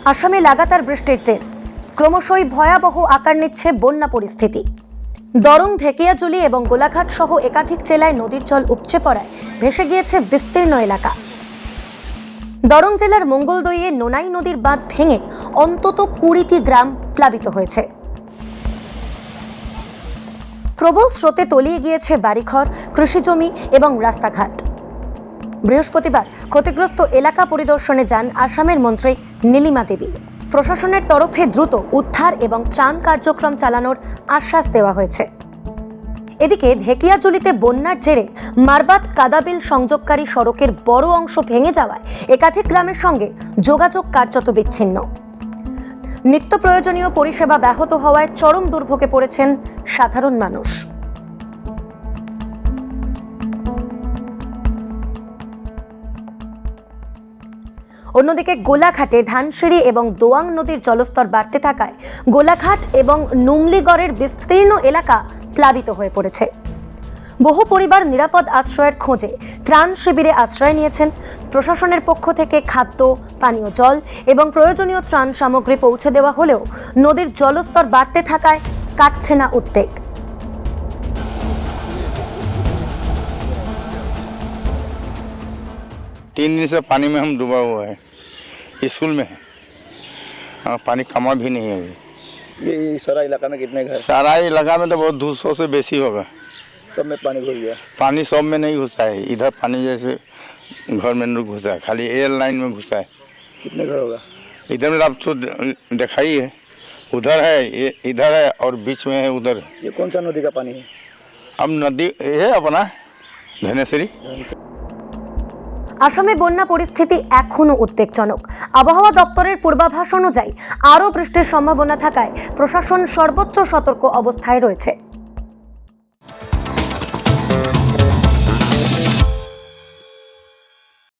আসামে লাগাতার বৃষ্টির জের ক্রমশই ভয়াবহ আকার নিচ্ছে বন্যা পরিস্থিতি। দরং, ঢেকিয়াজুলি এবং গোলাঘাট সহ একাধিক জেলায় নদীর জল উপচে পড়ায় ভেসে গিয়েছে বিস্তীর্ণ এলাকা। দরং জেলার মঙ্গলদইয়ে নোনাই নদীর বাঁধ ভেঙে অন্তত 20টি গ্রাম প্লাবিত হয়েছে। প্রবল স্রোতে তলিয়ে গিয়েছে বাড়িঘর, কৃষিজমি এবং রাস্তাঘাট। বৃহস্পতিবার ক্ষতিগ্রস্ত এলাকা পরিদর্শনে যান আসামের মন্ত্রী নীলিমা দেবী। প্রশাসনের তরফে দ্রুত উদ্ধার এবং ত্রাণ কার্যক্রম চালানোর আশ্বাস দেওয়া হয়েছে। এদিকে ঢেকিয়াজুলিতে বন্যার জেরে মারবাত কাদাবিল সংযোগকারী সড়কের বড় অংশ ভেঙে যাওয়ায় একাধিক গ্রামের সঙ্গে যোগাযোগ কার্যত বিচ্ছিন্ন। নিত্য প্রয়োজনীয় পরিষেবা ব্যাহত হওয়ায় চরম দুর্ভোগে পড়েছেন সাধারণ মানুষ। অন্যদিকে গোলাঘাটে ধানসিঁড়ি এবং দোয়াং নদীর জলস্তর বাড়তে থাকায় গোলাঘাট এবং নুমলিগড়ের বিস্তীর্ণ এলাকা প্লাবিত হয়ে পড়েছে। বহু পরিবার নিরাপদ আশ্রয়ের খোঁজে ত্রাণ শিবিরে আশ্রয় নিয়েছেন। প্রশাসনের পক্ষ থেকে খাদ্য, পানীয় জল এবং প্রয়োজনীয় ত্রাণ সামগ্রী পৌঁছে দেওয়া হলেও নদীর জলস্তর বাড়তে থাকায় কাটছে না উদ্বেগ। 3 दिन से पानी में हम डूबा हुआ है, स्कूल में है, पानी कमा भी नहीं है अभी। ये सारा इलाका में कितने घर? सारा इलाका में तो बहुत 200 से बेसी होगा। सब में पानी घुस गया? पानी सब में नहीं घुसा है, इधर पानी जैसे घर में नहीं घुसा है, खाली एयर लाइन में घुसा है। कितने घर होगा? इधर में आप तो देखा ही है, उधर है, इधर है और बीच में है उधर। ये कौन सा नदी का पानी है? अब नदी है अपना धनेश्वरी। আসামে বন্যা পরিস্থিতি এখনো উদ্বেগজনক। আবহাওয়া দপ্তরের পূর্বাভাস অনুযায়ী আরও বৃষ্টির সম্ভাবনা থাকায় প্রশাসন সর্বোচ্চ সতর্ক অবস্থায় রয়েছে।